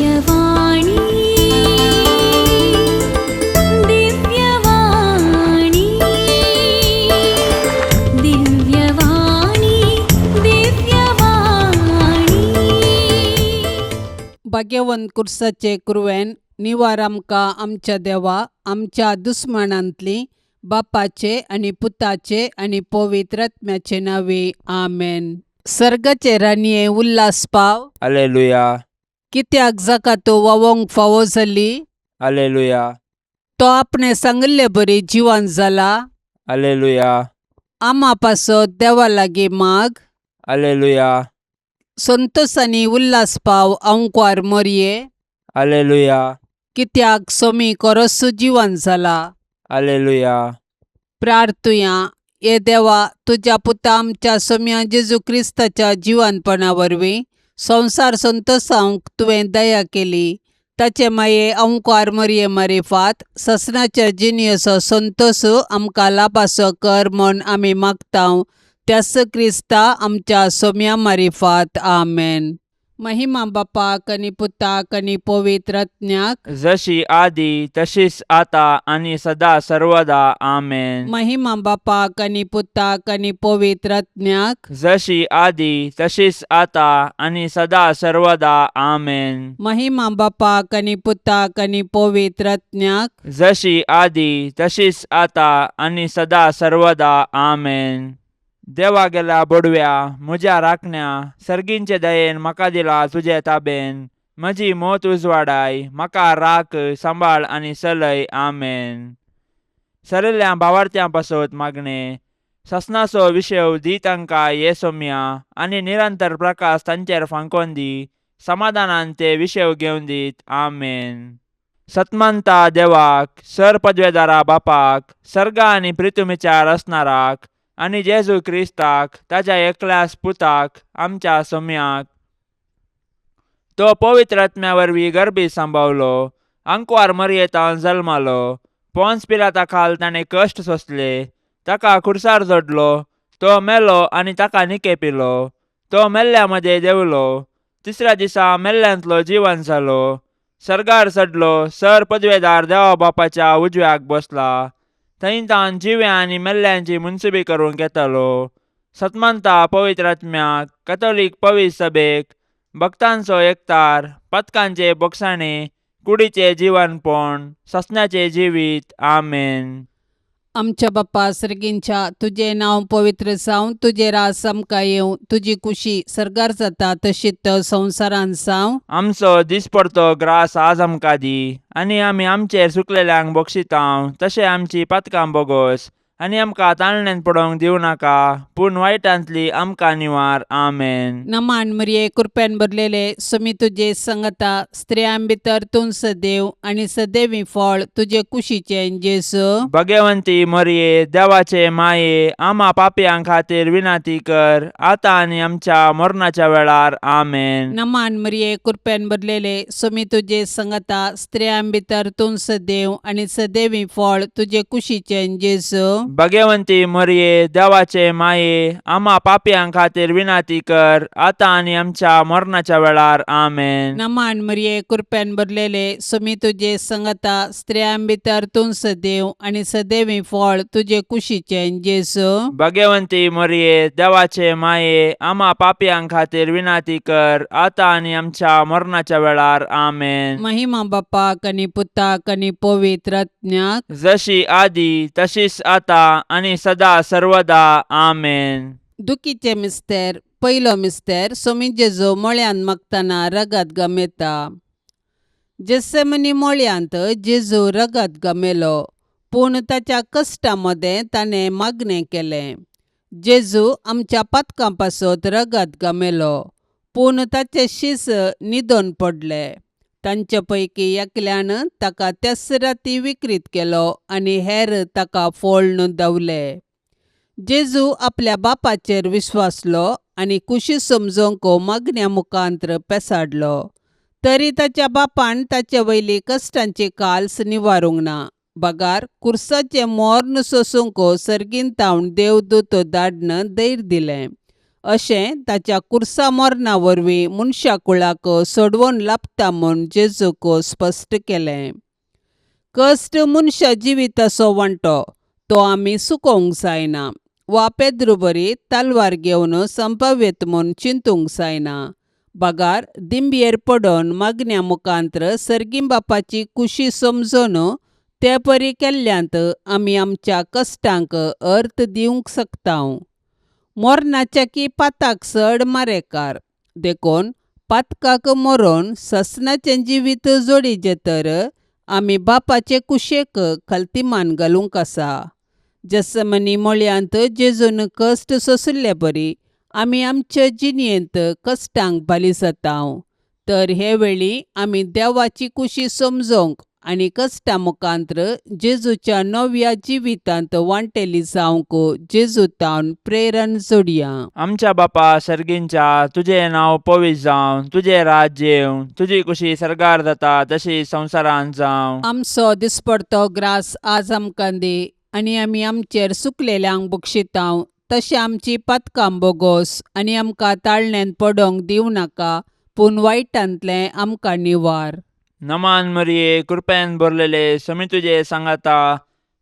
दिव्यवाणी दिव्यवाणी दिव्यवाणी दिव्यवाणी भाग्यवंत कुर्साचे कुरवेन निवार आमकां आमच्या देवा आमच्या दुस्मनांतली बापाचे आनी पुताचे आनी पवित्र आत्म्याचे नावे आमेन. सर्गाचे रानये उल्हास पाव. हालेलुया कित्याक जाका तो वावोंक फावो जाली. हालेलुया तो आपणे सांगिल्ले बरी जिवन जाला. हालेलुया आमा पासत देवा लागीं माग. हालेलुया संतोष आनी उल्हास पाव अंकवार मरये. हालेलुया कित्याक सोमी कोरोसू जिवन जाला. हालेलुया प्रार्थुया ये देवा तुझ्या पुता आमच्या सोम्या जेजू क्रिस्ताच्या जिवनपणा वरवीं संसार संतोषांक तुवें दया केली. ताचे माये अंकार मरये मारिफात ससनाच्या जिनियसो संतोष आमकां लाभासो कर म्हूण आमी मागतांव. त्यास क्रिस्ता आमच्या सोम्या मारिफात आमेन. महिमा बापाक आनी पुताक आनी पवित्र आत्म्याक जशी आदी तशीच आता आणि सदा सर्वदा आमेन. महिमा बापाक आनी पुताक आनी पवित्र आत्म्याक जशी आदी तशीच आता आणि सदा सर्वदा आमेन. महिमा बापाक आनी पुताक आनी पवित्र आत्म्याक जशी आदी तशीच आता आणि सदा सर्वदा आमेन. देवा गेला बडव्या म्हज्या राखण्या सर्गींचे दयेन म्हाका दिला तुजे ताबेन. म्हजी मोत उजवाडाय म्हाका राख सांबाळ आनी चलय आमेन. सरिल्ल्या भावार्थ्यां पासत मागणे ससनाचो विशय दी तांकां ये सोम्या आनी निरंतर प्रकाश तांचेर फांकोन दी. समाधानान ते विशय घेवन दीत आमेन. सतमंता देवाक सर पदवेदारा बापाक सर्गा आनी पृथ्वीचार असणाराक आनी जेजू क्रिस्ताक ताच्या एकल्याच पुताक आमच्या सोम्याक तो पवित्र आत्म्या वरवीं गर्भी सांबावलो. अंकवार मरयेतावन जल्मालो. पोन्स पिलाता खाल ताणें कश्ट सोंसले. ताका खुर्सार जोडलो. तो मेलो आनी ताका निकेपिलो. तो मेल्ल्या मदें देवलो. तिसऱ्या दिसा मेल्ल्यांतलो जिवन जालो. सर्गार चडलो. सर पदवेदार देवा बापाच्या उजव्याक बसला. थंय तान जिव्या आनी मेल्ल्यांची मुनसुबी करूंक येतलो. सतमंता पवित्र आत्म्याक कॅथोलीक पवित्र सभेक भक्तांचो एकतार पथकांचे बोगसाणे कुडीचे जिवनपण ससन्याचे जिवीत आमेन. आमच्या बाप्पा सर्गींच्या तुझे नांव पवित्र जावं. तुझे रास आमकां येवं. तुजी खुशी सर्गार जाता तशीच संवसारान जावं. आमचो दिसपडतो ग्रास आज आमकां दी. आनी आमी आमचेर सुकलेल्यांक बक्षितांव तशें आमची पातकां बोगोस. आनी आमकां ताळणेन पडोवंक दिवं नाका पूण वायटांतली आमकां निवार आमेन. नमान मरिये कृपेन भरलेले सोमी तुजे संगता स्त्रियां भितर तूं सदैव आनी सदैवी फळ तुजे कुशीचे जेजू. भगवंती मरिये देवाचे माये आमा पापयां खातीर विनाती कर आतां आनी आमच्या मरणाच्या वेळार आमेन. नमान मरिये कृपेन भरलेले सोमी तुजे संगता स्त्रियां भितर तूं सदैव आनी सदैवी फळ तुजे कुशीचे जेजू. भगवंती मरिये देवाचे माये आमा पापयां खातीर विनाती कर आतां आनी आमच्या मरणाच्या वेळार आमेन. नमान मरिये कृपेन भरलेले सोमी तुजे संगता स्त्रियां भितर तूं सदैव आनी सदैवी फळ तुजे कुशीचे जेजू. भगवंती मरिये देवाचे माये आमा पापयां खातीर विनाती कर आतां आनी आमच्या मरणाच्या वेळार आमेन. महिमा बापाक आनी पुताक आनी पवित्र आत्म्याक जशी आदी तशीच आता आनी सदा सर्वदा आमेन. दुखीचे मिस्तेर. पयलो मिस्तेर सोमी जेजू मोळ्यान मागतना रगत गमेता. जेसेमनी मोळ्यांत जेजू रगत गमेलो पूण ताच्या कश्टा मदें ताणें मागणें केलें. जेजू आमच्या पातकां पासत रगत गमेलो पूण ताचे शीस न्हिदोन पडले. तांचे पैकी एकल्यान ताका त्याच राती विकृत केलो आनी हेर ताका फोळून दवले. जेजू आपल्या बापाचेर विश्वासलो आनी कुशी समजोवंक मागण्या मुखांत्र पेसाडलो. तरी ताच्या बापान ताचे वयली कश्टांची काल्स निवारूंक ना. बगार कुर्साचे मोर्न सोसूंक सर्गीन तावन देवदूत धाडन धैर्य दिलें. अशें ताच्या कुर्सा मरणा वरवीं मनशा कुळाक सोडवून लाभता म्हूण जेजूक स्पश्ट केलें. कश्ट मनशा जिविताचो वांटो तो आमी सुकोवंक जायना वा पेद्रुबरी तालवार घेवन संभाव्यत म्हूण चिंतूंक जायना. बागार दिंबयेर पडोवन मागण्या मुखांत्र सर्गीं बापाची कुशी समजून ते परी केल्ल्यांत आमी आमच्या कश्टांक अर्थ दिवंक शकतांव. मोरनाच्या की पाताक चड मारेकार देखून पातकाक मरोवन ससनाचें जिवीत जोडिचें तर आमी बापाचे कुशेक खालतीमान घालूंक आसा. जेसमनी मोळ्यांत जेजून कश्ट सोंसले परी आमी आमच्या जिणयेंत कश्टांक बाली जातांव. तर हे वेळी आमी देवाची कुशी समजोवंक आनी कश्टा मुखांत्र जेजूच्या नव्या जिवितांत वांटेली जावंक जेजूतावन प्रेरण जोडया. आमच्या बापा सर्गींच्या, तुजें नांव पवित्र जावं, तुजें राज्य येवं, तुजी कुशी सरगार जाता तशी संवसारांत जावं. आमचो दिसपडतो ग्रास आज आमकां दी आनी आमी आमचेर सुकलेल्यांक बक्षितांव तशें आमची पातकां बोगोस आनी आमकां ताळणेंत पडोवंक दिवं नाका पूण वायटांतलें आमकां निवार. नमान मरिये, कृपेन भरलेले, समी तुजे सांगाता,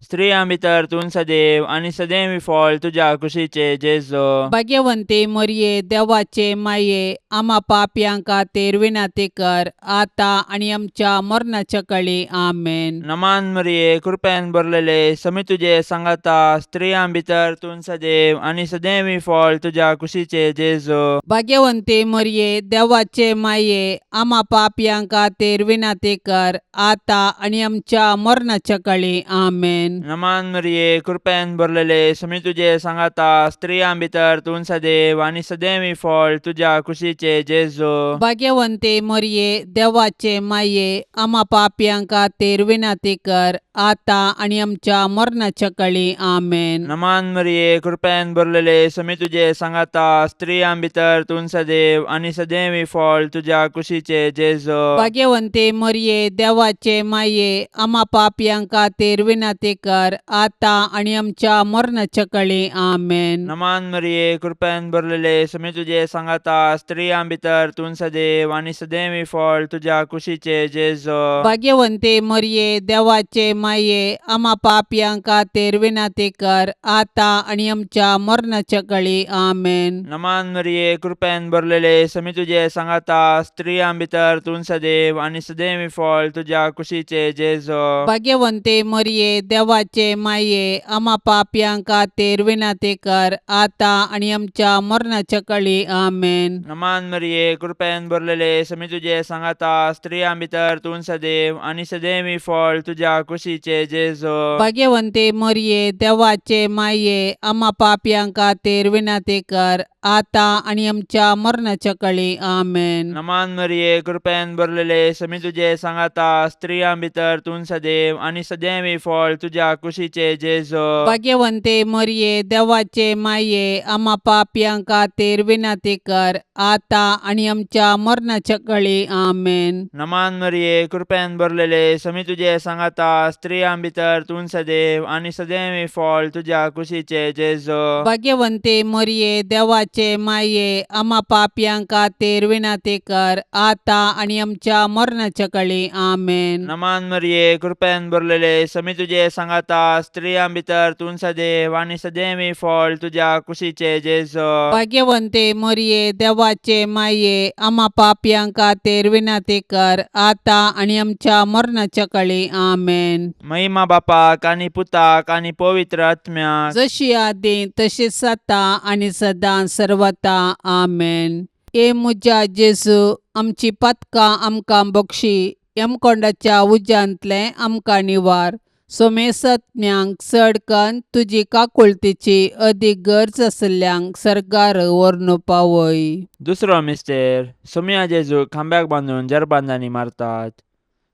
स्त्रियां भितर तूं सदैव आनी सदैव फळ तुज्या कुशीचे जेजो. भाग्यवंते मरिये, देवाचे माये, आमा पापयांक खातीर विनाती कर, आतां आनी आमच्या मरणाच्या काळी आमेन. नमान मरिये, कृपेन भरलेले, समी तुजे सांगाता, स्त्रियां भितर तूं सदैव आनी सदैव फळ तुज्या कुशीचे जेजो. भाग्यवंते मरिये, देवाचे माये, आमा पापयांक खातीर विनाती कर, आतां आनी आमच्या मरणाच्या काळी आमेन. नमान मरिये, कृपेन भरलेले, समी तुजे सांगाता, स्त्रियां भितर तूं सदैव आनी सदैव फळ तुज्या कुशीचे जेजो. भाग्यवंते मरिये, देवाचे माये, आमा पापयांक खातीर विनाती कर, आतां आनी आमच्या मरणाच्या काळी आमेन. नमान मरिये, कृपेन भरलेले, समी तुजे सांगाता, स्त्रियां भितर तूं सदैव आनी सदैव फळ तुज्या कुशीचे जेजो. भाग्यवंते मरिये, देवाचे माये, आमा पापयांक खातीर विनाती कर, आतां आनी आमच्या मरणाच्या काळी आमेन. नमान मरिये, कृपेन भरलेले, समी तुजे सांगाता, स्त्रियां भितर तूं सदैव आनी सदैव फळ तुज्या कुशीचे जेजो. भाग्यवंते मरिये, देवाचे माये, आमा पापयांक खातीर विनाती कर, आतां आनी आमच्या मरणाच्या काळी आमेन. नमान मरिये, कृपेन भरलेले, समी तुजे सांगाता, स्त्रियां भितर तूं सदैव आनी सदैव फळ तुज्या कुशीचे जेजो. भाग्यवंते मरिये, देवाचे माये, आमा पापयांक खातीर विनाती कर, आतां आनी आमच्या मरणाच्या काळी आमेन. नमान मरिये, कृपेन भरलेले, समी तुजे सांगाता, स्त्रियां भितर तूं सदैव आनी सदैव फळ तुज्या कुशीचे जेजो. भाग्यवंते मरिये, देवाचे माये, आमा पापयांक खातीर विनाती कर, आतां आनी आमच्या मरणाच्या काळी आमेन. नमान मरिये, कृपेन भरलेले, समी तुजे सांगाता, स्त्रियां भितर तूं सदैव आनी सदैव फळ तुज्या कुशीचे जेजो. भाग्यवंते मरिये, देवाचे माये, आमा पापयांक खातीर विनाती कर, आतां आनी आमच्या मरणाच्या काळी आमेन. नमान मरिये, कृपेन भरलेले, समी तुजे सांगाता, स्त्रियां भितर तूं सदैव आनी सदैव फळ तुज्या कुशीचे जेजो. भाग्यवंते मरिये, देवाचे माये, आमा पापयांक खातीर विनाती कर, आतां आनी आमच्या मरणाच्या काळी आमेन. नमान मरिये, कृपेन भरलेले, समी तुजे सांगाता, स्त्रियां भितर तूं सदैव आनी सदैव फळ तुज्या कुशीचे जेजो. भाग्यवंते मरिये, देवाचे माये, आमा पापयांक खातीर विनाती कर, आतां आनी आमच्या मरणाच्या काळी आमेन. महिमा बापाक आनी पुताक आनी पवित्र आत्म्याक, जशी आदी तशीच जाता आनी सदां सर्वता आमेन. ए मुजा जेजू, आमची पातकां आमकां बक्षी, यमकोंडाच्या उज्यांतलें आमकां निवार. सोमेसत्म्यांक चडकन तुजी काकुळतीची अदीक गरज आसल्ल्यांक सरकार व्हरून पावय. दुसरो मिस्टेर, सोम्या जेजू खांब्याक बांदून जरबांदांनी मारतात.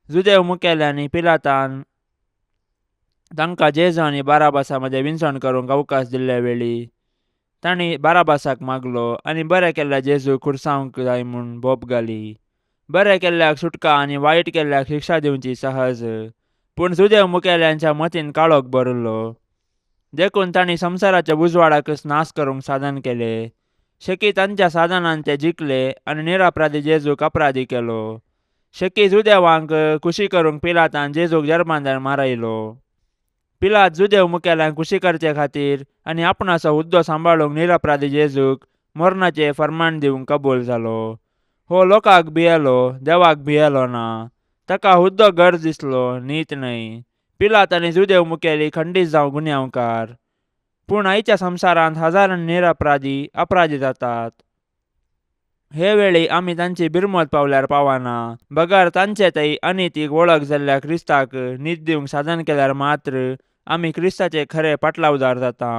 जुदेव मुखेल्यांनी पिलातान तांकां जेजू आनी बाराबासा मदें विंचण करूंक अवकाश दिल्ले वेळी तांणी बाराबासाक मागलो आनी बरें केल्ल्या जेजू खुरसावंक जाय म्हूण बोप घाली. बरें केल्ल्याक सुटका आनी वायट केल्ल्याक शिक्षा दिवची सहज, पूण जुदेव मुखेल्यांच्या मतीन काळोख भरलो. देखून तांणी संवसाराच्या उजवाडाकच नाश करूंक साधन केले. शेकी तांच्या साधनान ते जिखले आनी निरपराधी जेजूक अपराधी केलो. शेकी जुदेवांक खुशी करूंक पिलातान जेजूक जरबांदार मारयलो. पिलात जुदेव मुखेल्यांक खुशी करचे खातीर आनी आपणाचो हुद्दो सांबाळूंक निरपराधी जेजूक मरणाचें फर्माण दिवंक कबूल जालो. हो लोकांक भियेलो, देवाक भियेलो ना. ताका हुद्दो गरज दिसलो, नीत न्हय. पिलात आनी जुदेव मुखेली खंडीत जावं गुन्यांवकार. पूण आयच्या संवसारांत हजारांनी निरपराधी अपराधी जातात. हे वेळी आमी तांची बिरमत पावल्यार पावना. बगर तांचे थंय अनितीक वळख जाल्ल्या क्रिस्ताक न्हीद दिवंक साधन केल्यार मात्र आमी क्रिस्ताचे खरे पाटलावदार जाता.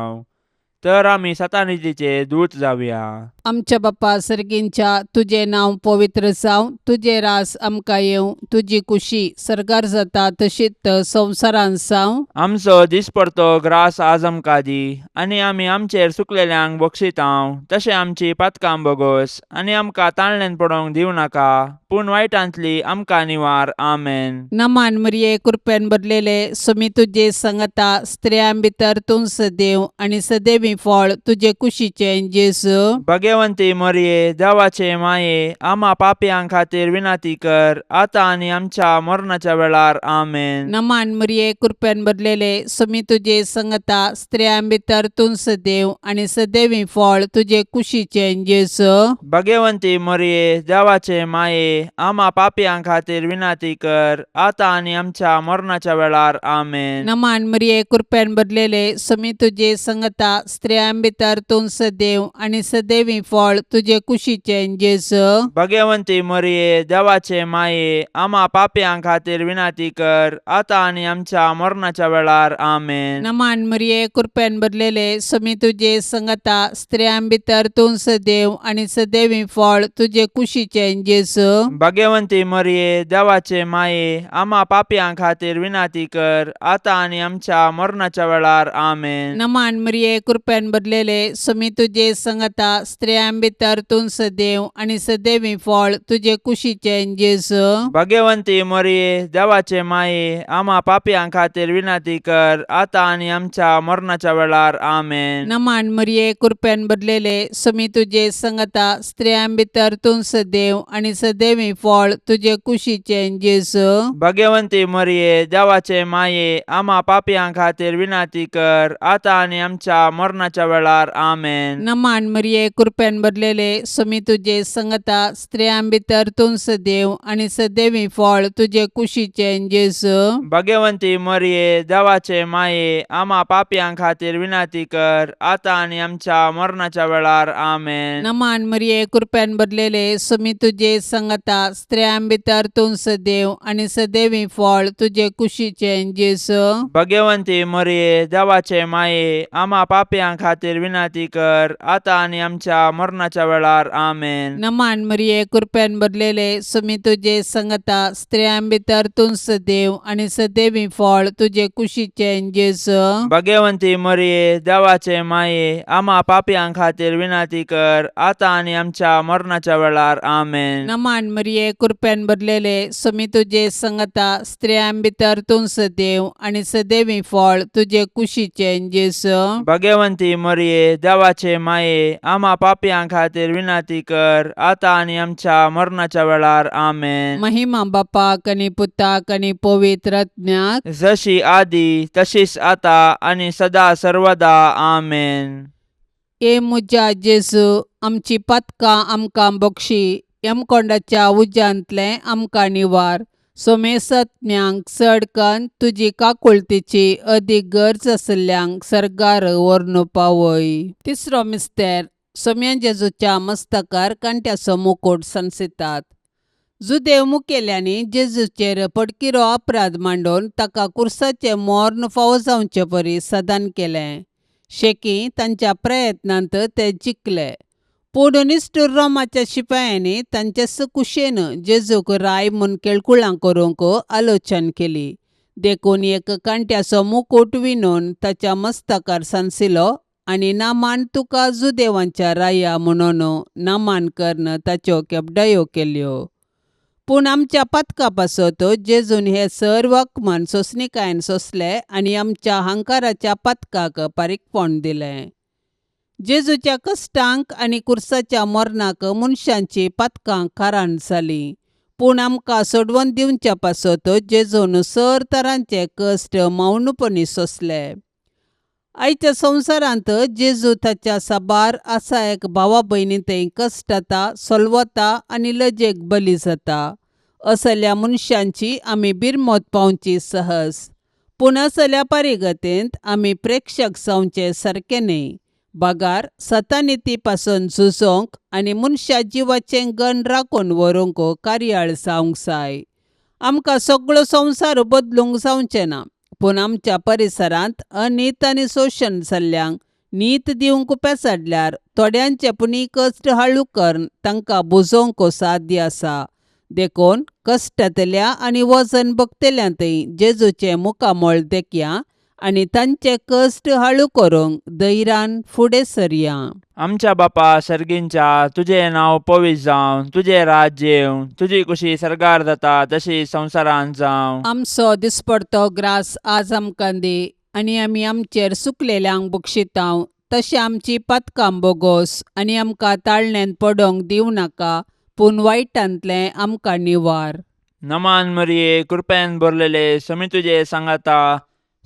तर आमी सतानितीचे दूत जावया. आमच्या बाप्पा सर्गींच्या तुझे नांव पवित्र जावं, तुझे रास आमकां येवं, तुजी कुशी सरकार जाता तशीच संवसारांत जावं. आमचो दिसपडतो ग्रास आज आमकां दी, आनी आमी आमचेर चुकलेल्यांक बक्षितांव. तशें आमची पातकां बोगोस आनी आमकां ताळणेन पडोवंक दिवं नाका, पूण वायटांतली आमकां निवार. आमेन. नमान मरिये कृपेन भरलेले सुमी तुजे सांगता स्त्रियां भितर तूं सदैव आनी सदैवी फळ तुजे कुशीचे जेजू. भगवंती मरिये देवाचे माये आम्हा पापयांक खातीर विनाती कर, आता आनी आमच्या मरणाच्या वेळार. आमेन. नमान मरिये कृपेन भरलेले सुमी तुजे सांगता स्त्रियां भितर तूं सदैव आनी सदैवी फळ तुजे कुशीचे जेजू. भगवंती मरिये देवाचे माये आम्हा पापयांक खातीर विनाती कर, आता आनी आमच्या मरणाच्या वेळार. आमेन. नमान मरिये कृपेन भरलेले सुमी तुजे सांगता स्त्रियां भितर तूं सदैव आनी सदैवी फळ तुजे कुशीचे जेजू. भगवंती मरिये देवाचे माये आम्हा पापयांक खातीर विनाती कर, आता आनी आमच्या मरणाच्या वेळार. आमेन. नमान मरिये कृपेन भरलेले सुमी तुजे सांगता स्त्रियां भितर तूं सदैव आनी सदैवी फळ तुजे कुशीचे जेजू. भगवंती मरिये देवाचे माये आम्हा पापयांक खातीर विनाती कर, आता आनी आमच्या मरणाच्या वेळार. आमेन. नमान मरिये कृपेन भरलेले सुमी तुजे सांगता स्त्रियां भितर तूं सदैव आनी सदैवी फळ तुजे कुशीचे जेजू. भगवंती मरिये देवाचे माये आम्हा पापयांक खातीर विनाती कर, आता आनी आमच्या मरणाच्या वेळार. आमेन. नमान मरिये कृपेन भरलेले सुमी तुजे सांगता स्त्रियां भितर तूं सदैव आनी सदैवी फळ तुजे कुशीचे जेजू. भगवंती मरिये देवाचे माये आम्हा पापयांक खातीर विनाती कर, आता आनी आमच्या मरणाच्या वेळार. आमेन. नमान मरिये कृपेन भरलेले सुमी तुजे सांगता स्त्रियां भितर तूं सदैव आनी सदैवी फळ तुजे कुशीचे जेजू. भगवंती मरिये देवाचे माये आम्हा पापयांक खातीर विनाती कर, आता आनी आमच्या मरणाच्या वेळार. आमेन. नमान मरिये कृपेन भरलेले सुमी तुजे सांगता स्त्रियां भितर तूं सदैव आनी सदैवी फळ तुजे कुशीचे जेजू. भगवंती मरिये देवाचे माये आम्हा पापयांक खातीर विनाती कर, आता आनी आमच्या मरणाच्या वेळार. आमेन. नमान मरिये कृपेन भरलेले सुमी तुजे सांगता स्त्रियां भितर तूं सदैव आनी सदैवी फळ तुजे कुशीचे जेजू. भगवंती मरिये देवाचे माये आम्हा पापयांक खातीर विनाती कर, आता आनी आमच्या मरणाच्या वेळार. आमेन. नमान मरिये कृपेन भरलेले सुमी तुजे सांगता स्त्रियां भितर तूं सदैव आनी सदैवी फळ तुजे कुशीचे जेजू. भगवंती मरिये देवाचे माये आम्हा पापयांक खातीर विनाती कर, आता आनी आमच्या मरणाच्या वेळार. आमेन. महिमा बापाक आनी पुताक आनी पवित्र आत्म्याक जशी आदी तशीच आता आनी सदा सर्वदा. आमेन. ए मुजा जेजू आमची पातकां आमकां बक्षी, यमकोंडाच्या उज्यांतले आमकां निवार. सोमेसत्म्यांक चडकन तुजी काकुळतीची अदीक गरज आसल्यांक सरकार व्हरून पावय. तिसरो मिस्तेर सोम्या जेजूच्या मस्तकार कांट्याचो मुकुट संसितात. जुदेव मुखेल्यांनी जेजूचेर पडकिरो अपराध मांडून ताका कुर्साचे मरण फावो जावचे परी सदान केलें. शेकी तांच्या प्रयत्नांत ते जिखले, पूण निश्ठूर रोमाच्या शिपायांनी तांचे कुशेन जेजूक राय म्हूण केळकुळां करूंक आलोचन केली. देखून एक कांट्याचो मुकुट विणून ताच्या मस्तकार सांसिलो आनी नामान तुका जुदेवांच्या राया म्हणून नामांकन ताच्यो केपडायो केल्यो. पूण आमच्या पातका पासत जेजून हे सर्व अकमान सोंसणीकायेन सोंसले आनी आमच्या अहंकाराच्या पातकाक पारीकपण दिलें. जेजूच्या कश्टांक आनी कुर्साच्या मरणाक मनशांची पातकां खाराण जाली, पूण आमकां सोडवून दिवच्या पासत जेजून सर तरांचे कश्ट मौनपणी सोंसले. आयच्या संवसारांत जेजू ताच्या साबार आसा एक भावा भयणी कश्टाता, सोलवता आनी लजेक बली जाता. असल्या मनशांची आमी बिरमोत पावची सहज, पूण असल्या पारिगतेंत आमी प्रेक्षक जावचे सारके न्ही. बागार सतानिती पासून झुजोंक आनी मनशा जिवाचें गण राखून व्हरूंक कार्याळ जावंक जाय. आमकां सगळो संवसार बदलूंक जावचें ना, पूण आमच्या परिसरांत अनीत आनी शोशण जाल्ल्यांक नीत दिवंक पेसाडल्यार थोड्यांचे पुणी कश्ट हळू करून तांकां बुजोवंक साध्य आसा. देखून कश्टांतल्या आनी वजन भोगतल्यांतय जेजूचें मुखामोळ देखया आनी तांचे कश्ट हळू करूंक धैर्यान फुडें सरया. आमच्या बापा सर्गींच्या, तुजें नांव पवित्र जावं, तुजें राज्य येवं, तुजी कुशी सरकार जाता तशी संवसारांत जावं. आमचो दिसपडतो ग्रास आज आमकां दी, आनी आमी आमचेर सुकलेल्यांक बक्षितांव, तशें आमची पातकां बोगोस आनी आमकां ताळणेंत पडोवंक दिवं नाका, पूण वायटांतलें आमकां निवार. नमान मरिये, कृपेन भरलेले, समी तुजे सांगाता,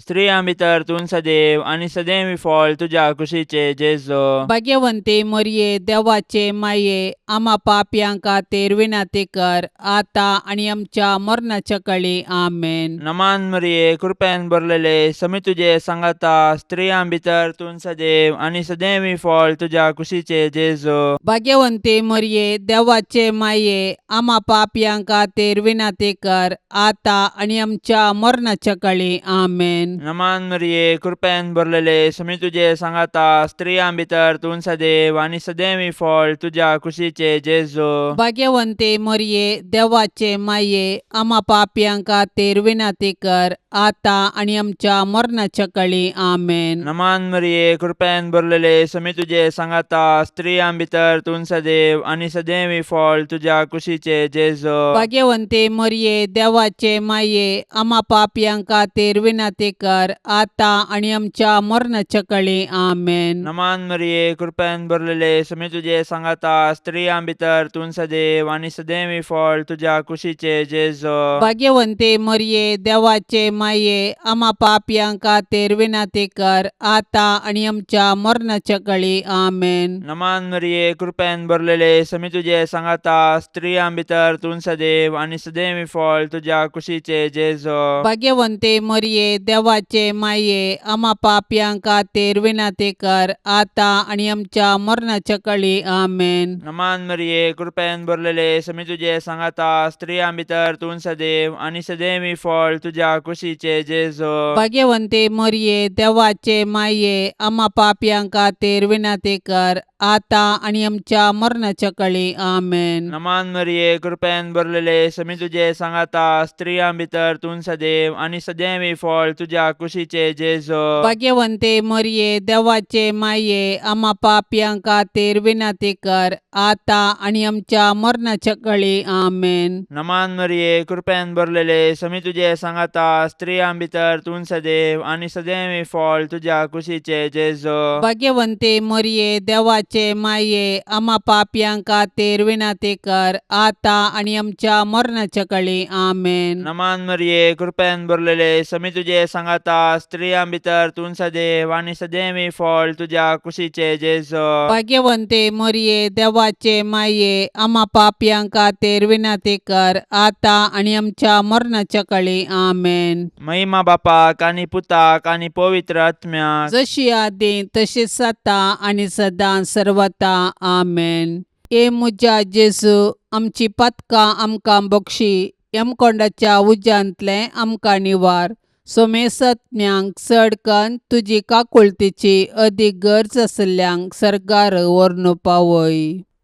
स्त्रियां भितर तूं सदैव आनी सदैवी फळ तुज्या कुशीचे जेजो. भाग्यवंते मरिये, देवाचे माये, आम्हा पापयांक खातीर विनाती कर, आतां आनी आमच्या मरणाच्या काळी. आमेन. नमान मरिये, कृपेन भरलेले, समी तुजे सांगाता, स्त्रियां भितर तूं सदैव आनी सदैवी फळ तुज्या कुशीचे जेजो. भाग्यवंते मरिये, देवाचे माये, आम्हा पापयांक खातीर विनाती कर, आतां आनी आमच्या मरणाच्या काळी. आमेन. नमान मरिये, कृपेन भरलेले, समी तुजे सांगाता, स्त्रियां भितर तूं सदैव आनी सदैवी फळ तुज्या कुशीचे जेजो. भाग्यवंते मरिये, देवाचे माये, आम्हा पापयांक खातीर विनाती कर, आतां आनी आमच्या मरणाच्या काळी. आमेन. नमान मरिये, कृपेन भरलेले, समी तुजे सांगाता, स्त्रियां भितर तूं सदैव आनी सदैवी फळ तुज्या कुशीचे जेजो. भाग्यवंते मरिये, देवाचे माये, आम्हा पापयांक खातीर विनाती कर, आतां आनी आमच्या मरणाच्या काळी. आमेन. नमान मरिये, कृपेन भरलेले, समी तुजे सांगाता, स्त्रियां भितर तूं सदैव आनी सदैवी फळ तुज्या कुशीचे जेजो. भाग्यवंते मरिये, देवाचे माये, आम्हा पापयांक खातीर विनाती कर, आतां आनी आमच्या मरणाच्या काळी. आमेन. नमान मरिये, कृपेन भरलेले, समी तुजे सांगाता, स्त्रियां भितर तूं सदैव आनी सदैवी फळ तुज्या कुशीचे जेजो. भाग्यवंते मरिये, देवाचे माये, आम्हा पापयांक खातीर विनाती कर, आतां आनी आमच्या मरणाच्या काळी. आमेन. नमान मरिये, कृपेन भरलेले, समी तुजे सांगाता, स्त्रियां भितर तूं सदैव आनी सदैवी फळ तुज्या कुशीचे जेजो. भाग्यवंते मरिये, देवाचे माये, आम्हा पापयांक खातीर विनाती कर, आतां आनी आमच्या मरणाच्या काळी. आमेन. नमान मरिये, कृपेन भरलेले, समी तुजे सांगाता, स्त्रियां भितर तूं सदैव आनी सदैवी फळ तुज्या कुशीचे जेजो. भाग्यवंते मरिये, देवाचे माये, आम्हा पापयांक खातीर विनाती कर, आतां आनी आमच्या मरणाच्या काळी. आमेन. नमान मरिये, कृपेन भरलेले, समी तुजे सांगाता, स्त्रियां भितर तूं सदैव आनी सदैवी फळ तुज्या कुशीचे जेजो. भाग्यवंते मरिये, देवाचे माये, आम्हा पापयांक खातीर विनाती कर, आतां आनी आमच्या मरणाच्या काळी. आमेन. नमान मरिये, कृपेन भरलेले, समी तुजे सांगाता, स्त्रियां भितर तूं सदैव आनी सदैवी फळ तुज्या कुशीचे जेजो. भाग्यवंते मरिये, देवाचे माये, आम्हा पापयांक खातीर विनाती कर, आतां आनी आमच्या मरणाच्या काळी. आमेन. महिमा बापाक आनी पुताक आनी पवित्र आत्म्याक, जशी आदी तशीच आता आनी सदां सर्वता. आमेन. ए मुजा जेजू, आमची पातकां आमकां बक्षी, यमकोंडाच्या उज्यांतले आमकां निवार. सोमेसत्म्यांक चड कन्न तुजी काकुळतीची अदीक गरज आसल्यांक सरकार व्हरून पावय.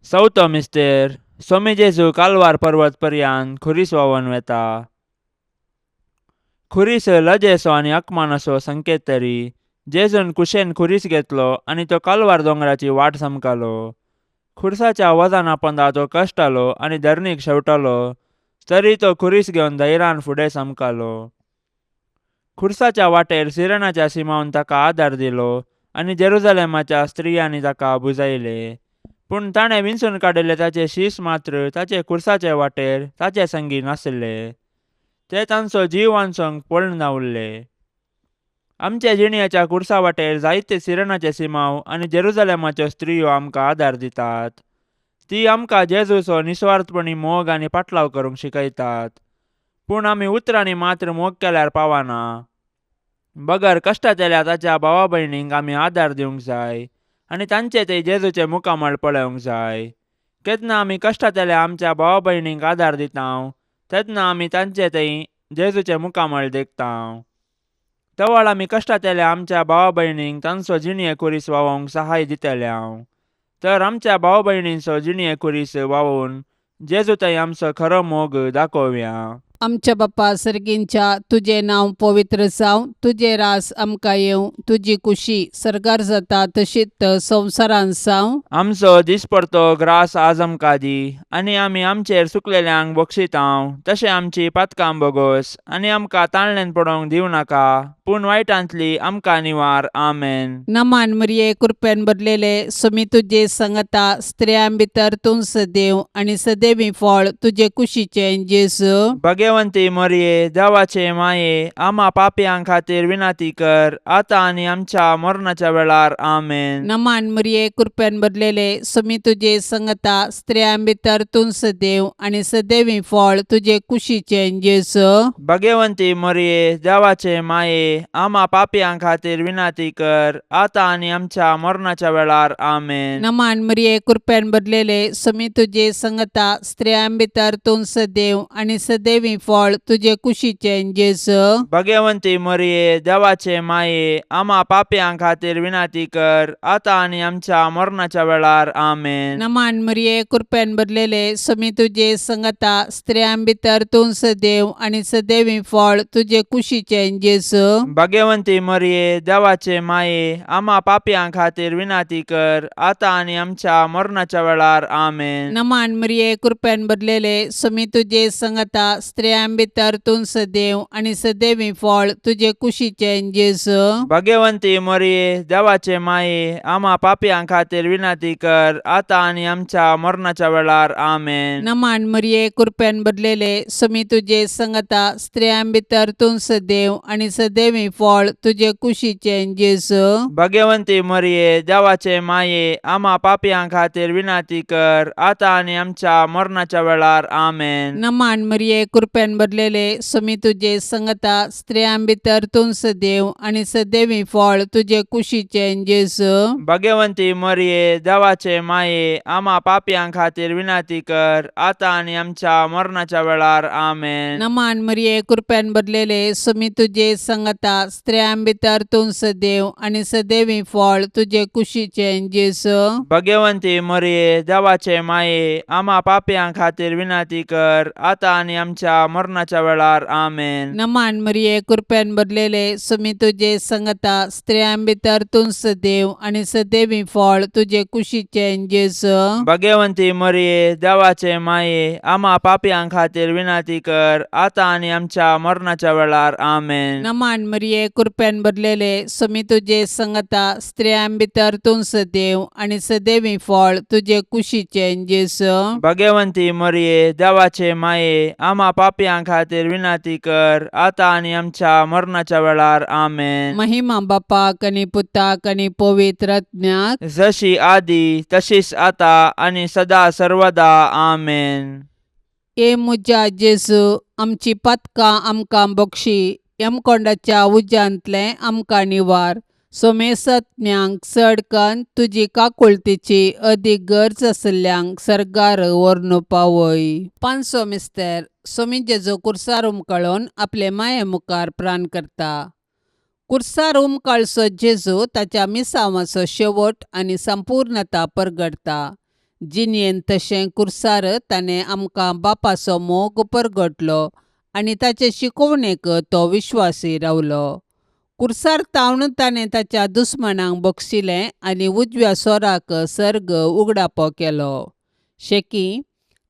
चवथो मिस्तेर, सोमी जेजू कालवार पर्वत पर्यंत खुरीस व्हांवन वेता. खुरीस लजेसो आनी अकमानाचो संकेत तरी जेजून कुशेन खुरीस घेतलो आनी तो कालवार दोंगराची वाट समकालो. खुर्साच्या वजना पंदा तो कश्टालो आनी धरणीक शेवटालो, तरी तो खुरीस घेवन धैर्यान फुडें समकालो. खुर्साच्या वाटेर सिरनाच्या सिमावन ताका आदार दिलो आनी जेरुजालेमाच्या स्त्रियांनी ताका बुजायले. पूण ताणें विंचून काडिल्ले ताचे शीस मात्र ताचे खुर्साचे वाटेर ताचे संगी नासले. ते तांचो जीव वांचोंक पळना उरले. आमच्या जिणेच्या खुर्सा वाटेर जायते सिरनाचे सिमांव आनी जेरुजालेमाच्यो स्त्रियो आमकां आदार दितात. ती आमकां जेजूचो निस्वार्थपणी मोग आनी पाटलाव करूंक शिकयतात. पूण आमी उतरांनी मात्र मोग केल्यार पावना. बगर कश्टांतल्या ताच्या भावा भयणींक आमी आदार दिवंक जाय आनी तांचे थंय जेजूचे मुखामळ पळोवंक जाय. केन्ना आमी कश्टांतल्या आमच्या भावा भयणींक आदार दितांव तेन्ना आमी तांचे थंय जेजूचे मुखामळ देखतांव. तवळ आमी कश्टांतल्या आमच्या भावा भयणींक तांचो जिणये खुरीस वावोवंक सहाय दितल्यांव. तर आमच्या भाव भयणींचो जिणये खुरीस वावून जेजू थंय आमचो खरो मोग दाखोवया. आमच्या बाप्पा सर्गींच्या तुझे नांव पवित्र जावं, तुझे रास आमकां येवं, तुजी कुशी सरकार जाता तशीच संवसारांत जावं. आमचो दिसपडतो ग्रास आज आमकां दी आनी आमी आमचेर चुकलेल्यांक बक्षितांव तशें आमची पातकां बोगोस आनी आमकां ताळणेन पडोवंक दिवं नाका पूण वायटांतली आमकां निवार. आमेन. नमान मरिये कृपेन भरलेले सुमी तुजे संगता स्त्रियां भितर तूं सदैव आनी सदैवी फळ तुजे कुशीचें जेजू. भाग्यवंती मरिये देवाचे माये आम्हा पापयां खातीर विनाती कर आतां आनी आमच्या मरणाच्या वेळार. आमेन. नमान मरिये कृपेन भरलेले सुमी तुजे संगता स्त्रियां भितर तूं सदैव आनी सदैवी फळ तुजे कुशीचें जेजू. भाग्यवंती मरिये देवाचे माये आम्हा पापयां खातीर विनाती कर आतां आनी आमच्या मरणाच्या वेळार. आमेन. नमान मरिये कृपेन भरलेले सुमी तुजे संगता स्त्रियां भितर तूं सदैव आनी सदैवी फळ तुजे कुशीचें जेजू. भाग्यवंती मरिये देवाचे माये आम्हा पापयां खातीर विनाती कर आतां आनी आमच्या मरणाच्या वेळार. आमेन. नमान मरिये कृपेन भरलेले सुमी तुजे संगता स्त्रियां भितर तूं सदैव आनी सदैवी फळ तुजे कुशीचें जेजू. भाग्यवंती मरिये देवाचे माये आम्हा पापयां खातीर विनाती कर आतां आनी आमच्या मरणाच्या वेळार. आमेन. नमान मरिये कृपेन भरलेले सुमी तुजे संगता स्त्रियां भितर तूं सदैव आनी सदैवी फळ तुजे कुशीचें जेजू. भाग्यवंती मरिये देवाचे माये आम्हा पापयां खातीर विनाती कर आतां आनी आमच्या मरणाच्या वेळार. आमेन. नमान मरिये कृपेन भरलेले सुमी तुजे संगता स्त्रियां भितर तूं सदैव आनी सदैवी फळ तुजे कुशीचें जेजू. भाग्यवंती मरिये देवाचे माये आम्हा पापयां खातीर विनाती कर आतां आनी आमच्या मरणाच्या वेळार. आमेन. नमान मरिये कृपेन भरलेले सुमी तुजे संगता स्त्रियां भितर तूं सदैव आनी सदैवी फळ तुजे कुशीचें जेजू. भाग्यवंती मरिये देवाचे माये आम्हा पापयां खातीर विनाती कर आतां आनी आमच्या मरणाच्या वेळार. आमेन. नमान मरिये कृपेन भरलेले सुमी तुजे संगता स्त्रियां भितर तूं सदैव आनी सदैवी फळ तुजे कुशीचें जेजू. भाग्यवंती मरिये देवाचे माये आम्हा पापयां खातीर विनाती कर आतां आनी आमच्या मरणाच्या वेळार. आमेन. नमान मरिये कृपेन भरलेले सुमी तुजे संगता स्त्रियां भितर तूं सदैव आनी सदैवी फळ तुजे कुशीचें जेजू. भाग्यवंती मरिये देवाचे माये आम्हा पापयां खातीर विनाती कर आतां आनी आमच्या मरणाच्या वेळार. आमेन. नमान मरिये कृपेन भरलेले सुमी तुजे संगता स्त्रियां भितर तूं सदैव आनी सदैवी फळ तुजे कुशीचें जेजू. भाग्यवंती मरिये देवाचे माये आम्हा पापयां खातीर विनाती कर आतां आनी आमच्या मरणाच्या वेळार. आमेन. महिमा बापाक आनी पुताक आनी पवित्र आत्म्याक जशी आदी तशीच आतां आनी सदा सर्वदा. आमेन. ए मुजा जेजू आमची पातकां आमकां बक्षी यमकोंडाच्या उज्यांतले आमकां निवार. सोमेसत्म्यांक चडकन तुजी काकुळतीची अदीक गरज आसल्यांक सरकार व्हरून पावय. पांचवो मिस्तेर सोमी जेजू कुर्सार उमकळून आपले माये मुखार प्राण करता. कुर्सार उमकळसो जेजू ताच्या मिसावाचो शेवट आनी संपूर्णता परगडता. जिणयेन तशें कुर्सार ताणें आमकां बापाचो मोग परगटलो आनी ताचे शिकवणेक तो विश्वासी रावलो. कुर्सार तावन ताणें ताच्या दुस्मनांक बक्षिलें आनी उजव्या सोराक सर्ग उगडापो केलो. शेकी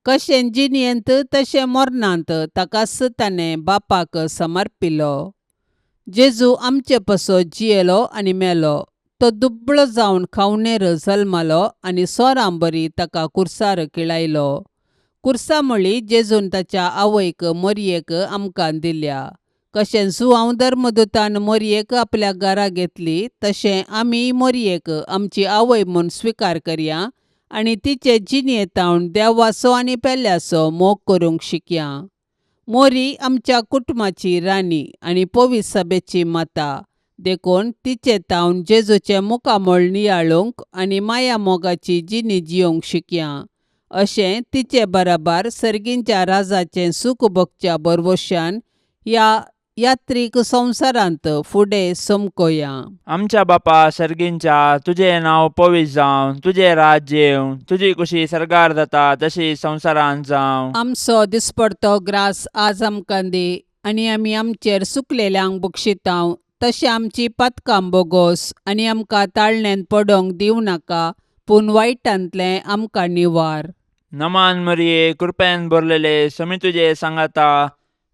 कशें जिणयेंत तशें मरणांत ताकाच ताणें बापाक समर्पिलो. जेजू आमचे पासो जियेलो आनी मेलो. तो दुबळो जावन खावनेर जल्मालो आनी सोरांबरी ताका कुर्सार किळायलो. कुर्सा म्हळी जेजून ताच्या आवयक मरयेक आमकां दिल्या. कशें जुआंव धर्मदुतान मरयेक आपल्या घरा घेतली तशें आमी मरयेक आमची आवय म्हूण स्विकार करया आनी तिचे जिणेतावन देवाचो आनी पेल्याचो मोग करूंक शिकया. मोरी आमच्या कुटुंबाची राणी आनी पवित्र सभेची माता देखून तिचे तावन जेजूचे मुखामोळ नियाळूंक आनी माया मोगाची जिणी जियोंक शिकया. अशें तिचे बराबर सर्गींच्या राजाचें सूख भोगच्या बरवशान ह्या यात्रीक संवसारांत फुडें समकोया. आमच्या बापा सर्गींच्या, तुझें नांव पवित्र जावं, तुझें राज्य येवं, तुजी कुशी सरकार जाता तशी संवसारांत जावं. आमचो दिसपडतो ग्रास आज आमकां दी आनी आमी आमचेर सुकलेल्यांक बक्षितांव तशें आमची पातकां बोगोस आनी आमकां ताळणेन पडोवंक दिवं नाका पूण वायटांतलें आमकां निवार. नमान मरिये, कृपेन भरलेले, समी तुजे सांगाता,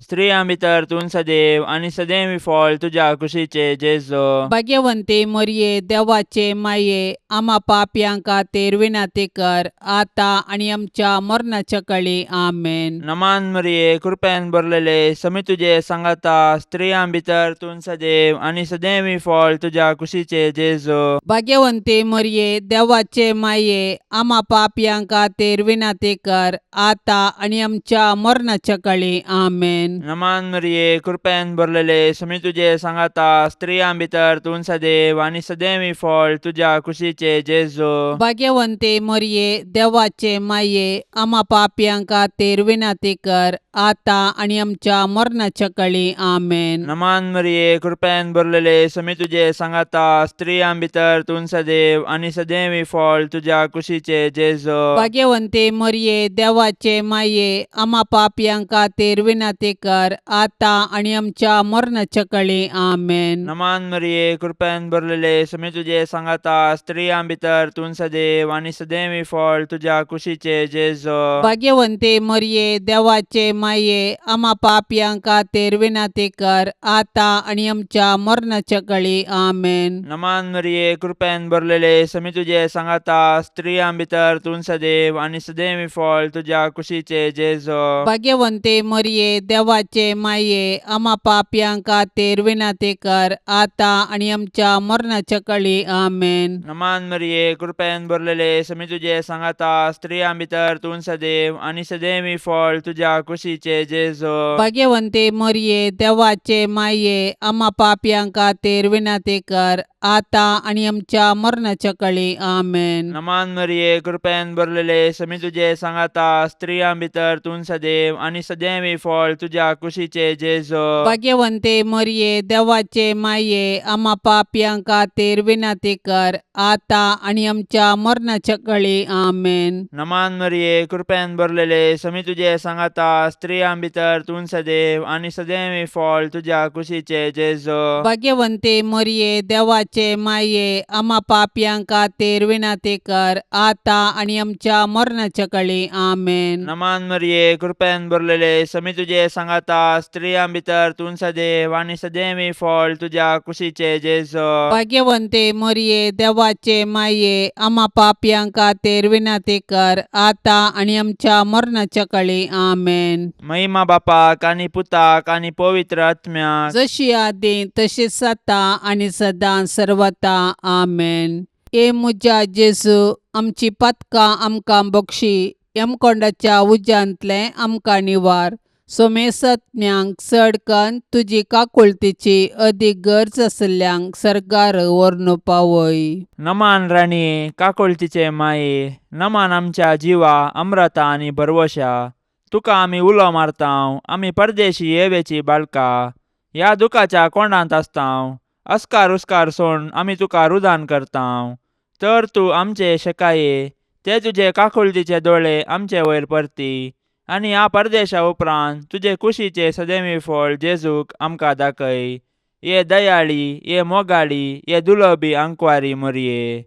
स्त्रियां भितर तूं सदैव आनी सदैवी फळ तुज्या कुशीचे जेजो. भाग्यवंते मरये, देवाचे माये, आम्हा पापयांक खातीर विनंती कर, आतां आनी आमच्या मरणाच्या काळी. आमेन. नमान मरिये, कृपेन भरलेले, समी तुजे सांगाता, स्त्रियां भितर तूं सदैव आनी सदैवी फळ तुज्या कुशीचे जेजो. भाग्यवंते मरये, देवाचे माये, आम्हा पापयांक खातीर विनंती कर, आतां आनी आमच्या मरणाच्या काळी. आमेन. नमान मरिये, कृपेन भरलेले, समी तुजे सांगाता, स्त्रियां भितर तूं सदैव आनी सदैवी फळ तुज्या कुशीचे जेजो. भाग्यवंते मरये, देवाचे माये, आम्हा पापयांक खातीर विनंती कर, आतां आनी आमच्या मरणाच्या काळी. आमेन. नमान मरिये, कृपेन भरलेले, समी तुजे सांगाता, स्त्रियां भितर तूं सदैव आनी सदैवी फळ तुज्या कुशीचे जेजो. भाग्यवंते मरये, देवाचे माये, आम्हा पापयांक खातीर विनंती कर, आतां आनी आमच्या मरणाच्या काळी. आमेन. नमान मरिये, कृपेन भरलेले, समी तुजे सांगाता, स्त्रियां भितर तूं सदैव आनी सदैवी फळ तुज्या कुशीचे जेजो. भाग्यवंते मरये, देवाचे माये, आम्हा पापयांक खातीर विनंती कर, आतां आनी आमच्या मरणाच्या काळी. आमेन. नमान मरिये, कृपेन भरलेले, समी तुजे सांगाता, स्त्रियां भितर तूं सदैव आनी सदैवी फळ तुज्या कुशीचे जेजो. भाग्यवंते मरये, देवाचे माये, आम्हा पापयांक खातीर विनंती कर, आतां आनी आमच्या मरणाच्या काळी. आमेन. नमान मरिये, कृपेन भरलेले, समी तुजे सांगाता, स्त्रियां भितर तूं सदैव आनी सदैवी फळ तुज्या कुशीचे जेजो. भाग्यवंते मरये, देवाचे माये, आम्हा पापयांक खातीर विनंती कर, आतां आनी आमच्या मरणाच्या काळी. आमेन. नमान मरिये, कृपेन भरलेले, समी तुजे सांगाता, स्त्रियां भितर तूं सदैव आनी सदैवी फळ तुज्या कुशीचे जेजो. भाग्यवंते मरये, देवाचे माये, आम्हा पापयांक खातीर विनंती कर, आतां आनी आमच्या मरणाच्या काळी. आमेन. नमान मरिये, कृपेन भरलेले, समी तुजे सांगाता, स्त्रियां भितर तूं सदैव आनी सदैवी फळ तुज्या कुशीचे जेजो. भाग्यवंते मरये, देवाचे माये, आम्हा पापयांक खातीर विनंती कर, आतां आनी आमच्या मरणाच्या काळी. आमेन. नमान मरिये, कृपेन भरलेले, समी तुजे सांगाता, स्त्रियां भितर तूं सदैव आनी सदैवी फळ तुज्या कुशीचे जेजो. भाग्यवंते मरये, देवाचे माये, आम्हा पापयांक खातीर विनंती कर, आतां आनी आमच्या मरणाच्या काळी. आमेन. महिमा बापाक आनी पुताक आनी पवित्र आत्म्याक, जशी आदी तशीच आता आनी सदां सर्वता. आमेन. ए मुजा जेजू, आमची पातकां आमकां बक्षी, यमकोंडाच्या उज्यांतले आमकां निवार. सोमेसत्म्यांक चडकन तुजी काकुळतीची अदीक गरज आसल्यांक सरकार व्हरून पावय. नमान राणीये, काकुळतीचे माये, नमान आमच्या जिवा, अमृता आनी भरवशा, तुका आमी उलो मारतांव, आमी परदेशी येवेची बाळकां, ह्या दुखाच्या कोंडांत आसतांव, अस्कार उस्कार सोडून आमी तुका रुदान करतांव. तर तूं आमचे शेकाये, ते तुजे काकुळतीचे दोळे आमचे वयर परती, आनी ह्या परदेशा उपरांत तुजे कुशीचे सदैवी फळ जेजूक आमकां दाखय. ये दयाळी, ये मोगाळी, ये दुलोबी आंकवारी मरये.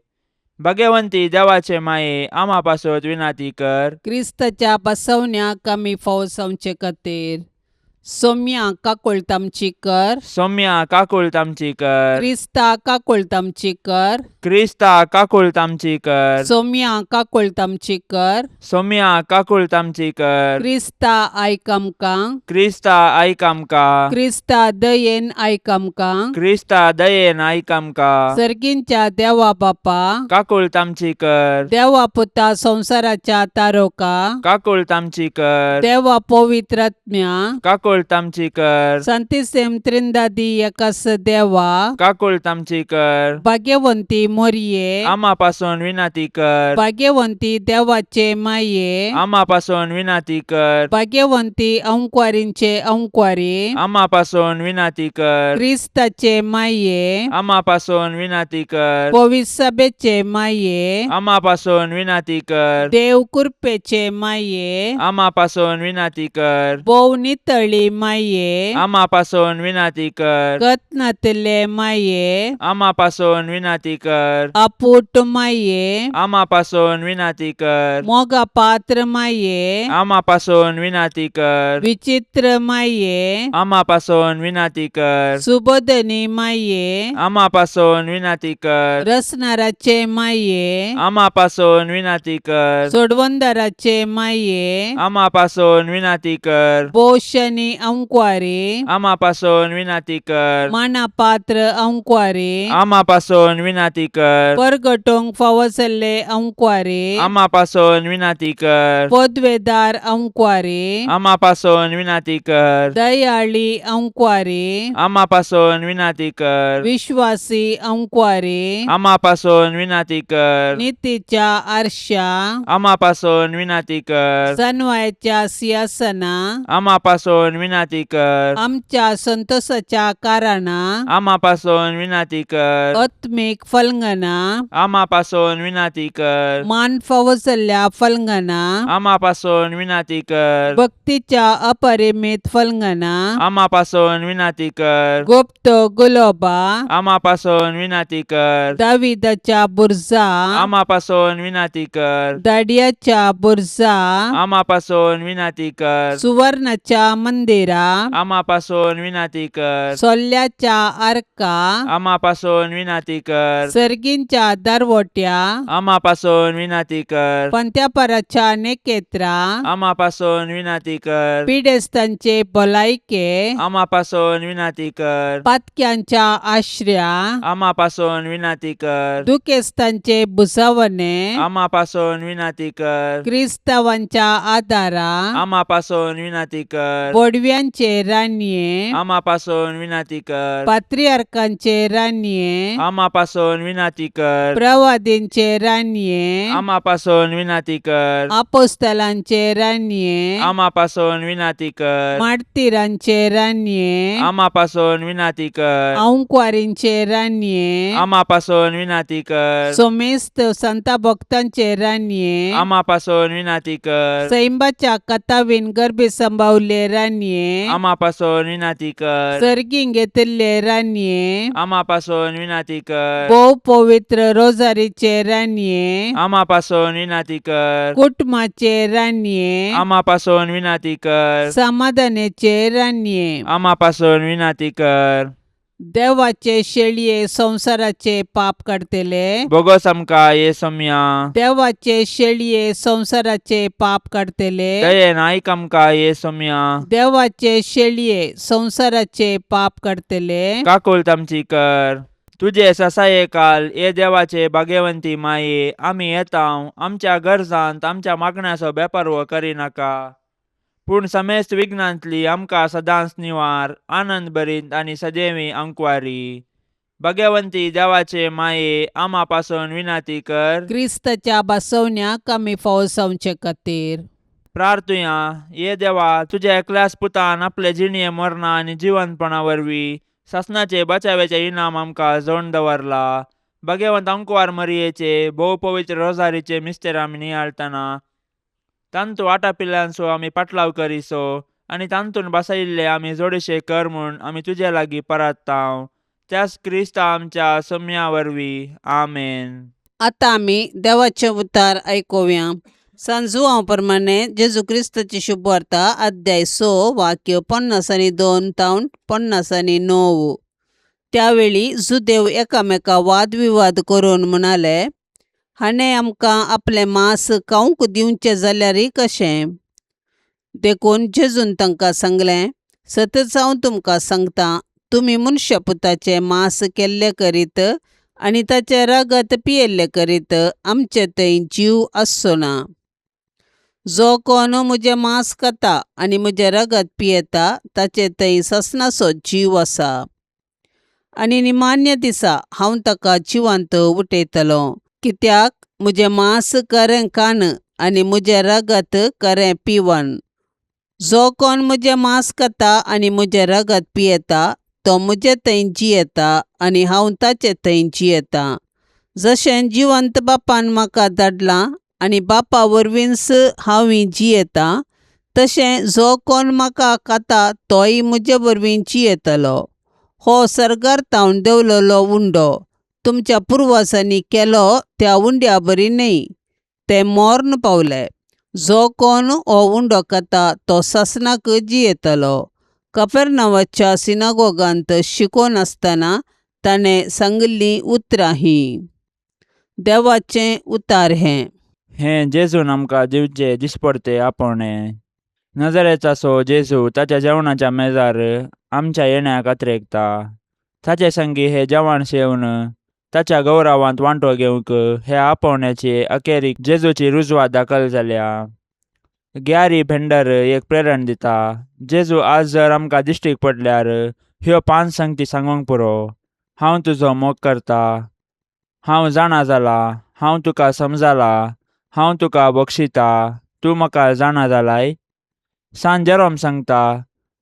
भाग्यवंती देवाचे माये, आम्हा पासत विनंती कर. क्रिस्ताच्या बसवण्याक आमी फावो जावचे खातीर. सोम्या काकोळतामचीकर, सौम्या काकुळतामचीकर, क्रिस्ता काकोळतामचीकर, क्रिस्ता काकुळतामचीकर, सोम्या काकोळतामचीकर, सौम्या काकुळतामचीकर, क्रिस्ता आयक आमकां, क्रिस्ता आयक आमकां, क्रिस्ता दयेन आयक आमकां, क्रिस्ता दयेन आयक आमकां, सर्गींच्या देवा बापा, काकुळतामचीकर, देवा पुता संसाराच्या तारोका, काकुळतामचीकर, देवा पवित्रात्म्या, काकुळतामचीकर, संतिसेम त्रिंदादी एकास देवा, काकुळतामचीकर, भाग्यवंती मोरये, आम्हापासून विनाती कर, भाग्यवंती देवाचे माये, आम्हापासून विनाती कर, भाग्यवंती अंकुवारींचे अंकुवारी, आम्हापासून विनाती कर, क्रिस्ताचे माये, आम्हापासून विनाती कर, पवित्र सभेचे माये, आम्हापासून विनाती कर, देव कृपेचे माये, आम्हापासून विनाती कर, बोव नितळी माये, आम्हापासून विनाती कर, कतनातले माये, आम्हापासून विनाती कर, अपूट माये, आम्हापासून विनाती कर, मोगा पात्र माये, आम्हापासून विनाती कर, विचित्र माये, आम्हापासून विनाती कर, सुबोधनी माये, आम्हापासून विनाती कर, रसनाराचे माये, आम्हापासून विनाती कर, सोडवंदाराचे माये, आम्हापासून विनाती कर, बोशनी अंकुवारी, आम्हापासून विनाती कर, मानापात्र अंकुवारी, आम्हापासून विनाती कर, परगटोंग फावसले अंकुवारी, आम्हापासून विनाती कर, पदवेदार अंकुवारी, आम्हापासून विनाती कर, दयाळी अंकुवारी, आम्हापासून विनाती कर, विश्वासी अंकुवारी, आम्हापासून विनाती कर, नीतीच्या आरशा, आम्हापासून विनाती कर, सनवायच्या सिंहासना, आम्हापासून विनाती कर, आमच्या संतोषाच्या कारणा, आम्हापासून विनाती कर, आत्मिक फलंगना, आम्हापासून विनाती कर, मान फावसल्या फलंगना, आम्हापासून विनाती कर, भक्तीच्या अपरिमित फलंगना, आम्हापासून विनाती कर, गुप्त गुलोबा, आम्हापासून विनाती कर, दाविदाच्या बुरजा, आम्हापासून विनाती कर, दाडियाच्या बुरजा, आम्हापासून विनाती कर, सुवर्णाच्या मंदिरा, आम्हापासून विनाती कर, सोल्ल्याच्या आर्का, आम्हापासून विनाती कर, सर्गींच्या दरवट्या, आम्हापासून विनाती कर, पंत्यापराच्या नेकेत्रा, आम्हापासून विनाती कर, पिडेस्तांचे भलायके, आम्हापासून विनाती कर, पातक्यांच्या आश्रया, आम्हापासून विनाती कर, दुखेस्तांचे बुसावणे, आम्हापासून विनाती कर, क्रिस्तावांच्या आदारा, आम्हापासून विनाती कर, बोडव्यांचे रान्ये, आम्हापासून विनाती कर, पात्रियार्कांचे रान्ये, आम्हापासून विनाती कर, प्रवादींचे रान्ये, आम्हापासून विनाती कर, आपोस्तलांचे रान्ये, आम्हापासून विनाती कर, मार्तिरांचे रान्ये, आम्हापासून विनाती कर, अंकुवारींचे रान्ये, आम्हापासून विनाती कर, सोमेस्त संता भक्तांचे रान्ये, आम्हापासून विनाती कर, सैंबाच्या कथावीन गर्भे संभावले रान्ये, आम्हापासून विनाती कर, सर्गीं घेतिल्ले रान्ये, आम्हापासून विनाती कर, भोव पवित्र रोजारीचे रान्ये, आम्हापासून विनाती कर, कुटुंबाचे रान्ये, आम्हापासून विनाती कर, समाधानाचे रान्ये, आम्हापासून विनाती कर, देवाचे शेळये संसाराचे पाप काढतेले, बोगस आमकां ये सम्या, देवाचे शेळये संसाराचे पाप काढतेले, दयेन आयक आमकां ये सम्या, देवाचे शेळये संसाराचे पाप काढतेले, काकुळतामची कर. तुझे ससायेकाल ये देवाचे भाग्यवंती माये, आमी येताव आमच्या गरजांत आमच्या मागण्याचो बेपर्वो करिनाका, पूण समेस्त विघ्नांतली आमकां सदांच निवार, आनंद भरीत आनी सदैवी अंकुवारी. भाग्यवंती देवाचे माये, आम्हा पासून विनाती कर. क्रिस्ताच्या बसवण्याक आमी फावसावचे खातीर प्रार्थुया. ये देवा, तुझ्या एकल्याच पुतान आपले जिणये मरणा आनी जिवंतपणा वरवीं सासणाचे बचावेचे इनाम आमकां जोडून दवरला. भाग्यवंत अंकुवार मरियेचे भोव पवित्र रोजारीचे मिस्तेर आमी नियाळतना तांतू आटापिल्ल्यांचो आमी पाटलाव करिसो आनी तांतून बसयिल्ले आमी जोडशे कर म्हूण आमी तुजे लागीं परताव. त्याच क्रिस्ता आमच्या सम्या वरवीं. आमेन. आतां आमी देवाचे उतार आयकुया. सांजुवां प्रमाणे जेजू क्रिस्ताची शुभवार्ता अध्याय 6 वाक्य 52 तावन 59. त्यावेळी जुदेव एकामेका वादविवाद करून म्हणाले, हाणें आमकां आपलें मांस खावंक दिवचें जाल्यारय कशें? देखून जेजून तांकां सांगलें, सतत हांव तुमकां सांगतां, तुमी मनशापुताचें मांस केल्लें करीत आनी ताचें रगत पियेल्लें करीत आमचे थंय जीव आसचो ना. जो कोण म्हजें मांस खाता आनी म्हजें रगत पियेता ताचे थंय ससनाचो जीव आसा. आनी निमान्य दिसा हांव ताका जिवंत उठयतलो. कित्याक म्हजें मांस खरें खाण आनी म्हजें रगत खरें पिवण. जो कोण म्हजें मांस खाता आनी म्हजें रगत पियेता तो म्हजे थंय जियेता आनी हांव ताचे थंय जियेता. जशें जिवंत बापान म्हाका धाडलां आनी बापा वरवींच हांवूय जियेता, तशें जो कोण म्हाका खाता तोय म्हजे वरवीं जियेतलो. हो सर्गार्थावन देंवलेलो उंडो तुमच्या पुर्वजांनी केलो त्या उंड्या बरी न्हय, ते मॉर्न पावले. जो कोण हो उंडो खाता तो ससनाक जियेतलो. कफरनावाच्या सिनागोगांत शिकोवन आसतना ताणें सांगिल्लीं उतरां हीं. देवाचें उतार हें जेजून आमकां दिवचे दिसपडते आपणें. नजरेचाचो जेजू ताच्या जेवणाच्या मेजार आमच्या येण्याक आत्रेकता. ताचे संगी हे जेवण शेवन ताच्या गौरवांत वांटो घेवंक हे आपोवण्याची अखेरीक जेजूची रुजवात दाखल जाल्या. ग्यारी भेंडर एक प्रेरण दिता. जेजू आज जर आमकां दिश्टीक पडल्यार ह्यो 5 संगती सांगूंक पुरो. हांव तुजो मोग करता, हांव जाणा जाला, हांव तुका समजला, हांव तुका बक्षिता, तूं म्हाका जाणा जालाय. सान जेरोम सांगता,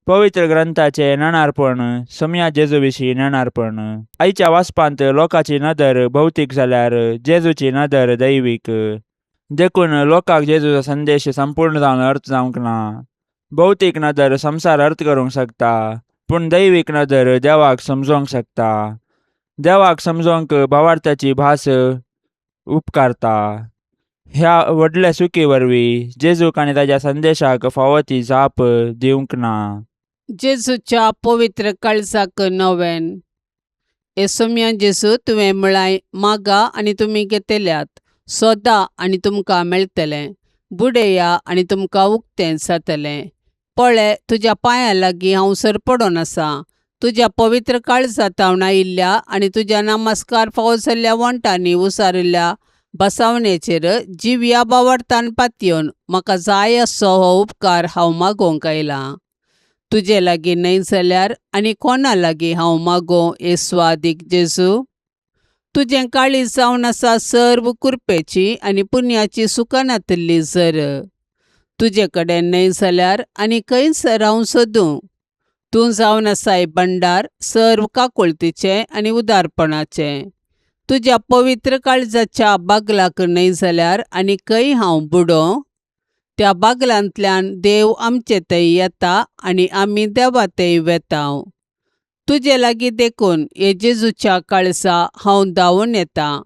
पवित्र ग्रंथाचें नेणारपण समया जेजू विशीं नेणारपण. आयच्या वाचपांत लोकांची नदर भौतीक जाल्यार जेजूची नदर दैवीक. देखून लोकांक जेजूचो संदेश संपूर्ण जावन अर्थ जावंक ना. भौतीक नदर संवसार अर्थ करूंक शकता, पूण दैवीक नदर देवाक समजोवंक शकता. देवाक समजोवंक भावार्थाची भास उपकारता. ह्या व्हडले चुकी वरवीं जेजूक आनी ताच्या संदेशाक फावो ती जाप दिवंक ना. जेजूच्या पवित्र काळजाक नवेन. सोम्या जेजू तुवें म्हळाय, मागा आनी तुमी घेतल्यात, सोदा आनी तुमकां मेळटलें, बुडया आनी तुमकां उक्तें जातलें. पळय, तुज्या पांयां लागीं हांव सरपडोन आसा. तुज्या पवित्र काळजांत हांव आयिल्ल्या आनी तुज्या नमस्कार फावो जाल्ल्या वंटांनी उसारिल्ल्या बसावणेचेर जीव ह्या भावार्थान पातयेवन म्हाका जाय असो हो उपकार हांव मागोवंक आयलां. तुजे लागीं न्हय जाल्यार आनी कोणा लागीं हांव मागों येसवादीक जेजू? तुजें काळीज जावन आसा सर्व कुरपेची आनी पुण्याची सुकानांतली झर. तुजे कडेन न्हय जाल्यार आनी खंयच रावूं सोदूं. तूं जावन आसाय भंडार सर्व काकुळतीचें आनी उदारपणाचें. तुज्या पवित्र काळजाच्या बागलाक न्हय जाल्यार आनी खंय हांव बुडों. त्या बागलांतल्यान देव आमचे थंय येता आनी आमी देवा थंय वेतांव. तुजे लागीं देखून हे जेजूच्या काळजा हांव धांवून येतां.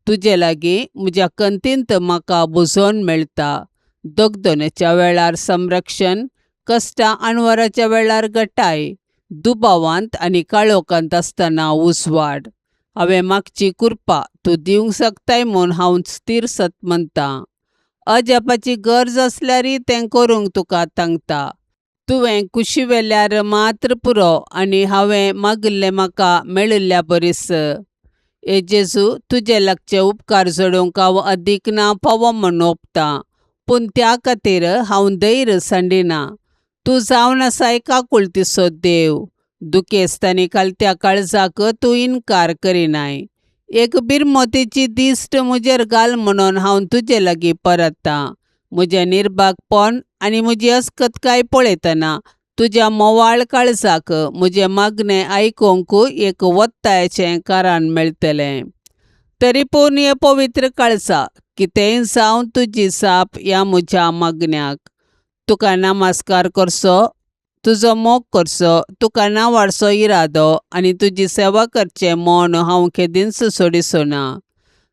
तुजे लागीं म्हज्या कंतींत म्हाका बुजोवन मेळटा. दगदनेच्या वेळार संरक्षण, कश्टां आनवराच्या वेळार गटाय, दुबावांत आनी काळोखांत आसतना उजवाड. हांवें मागची कृपा तूं दिवंक शकताय म्हूण हांव स्थिर सत म्हणटां. अजापाची गरज आसल्यारय तें करूंक तुका सांगता. तुवें कुशी वेल्यार मात्र पुरो आनी हांवें मागिल्लें म्हाका मेळिल्ल्या बरीस. हे जेजू, तुजे लागचे उपकार जोडूंक हांव अदीक ना फावो म्हूण ओंपतां, पूण त्या खातीर हांव धैर्य सांडिना. तूं जावन आसाय काकुळतीचो देव. दुखेस्तांनी कालत्या काळजाक तूं इन्कार करिनाय. एक बिरमोतीची दिश्ट म्हजेर घाल म्हणून हांव तुजे लागीं परतां. म्हजें निर्भागपण आनी म्हजी अस्कतकाय पळयतना तुज्या मोवाळ काळजाक म्हजें मागणें आयकूंक एक वत्तायाचें कारण मेळटलें. तरी पूण हे पवित्र काळजा, कितेंय जावं तुजी साप ह्या म्हज्या मागण्याक. तुका नमस्कार करचो, तुजो मोग करचो, तुका नांवाडचो इरादो आनी तुजी सेवा करचें म्हूण हांव केदींच सोडिचो ना.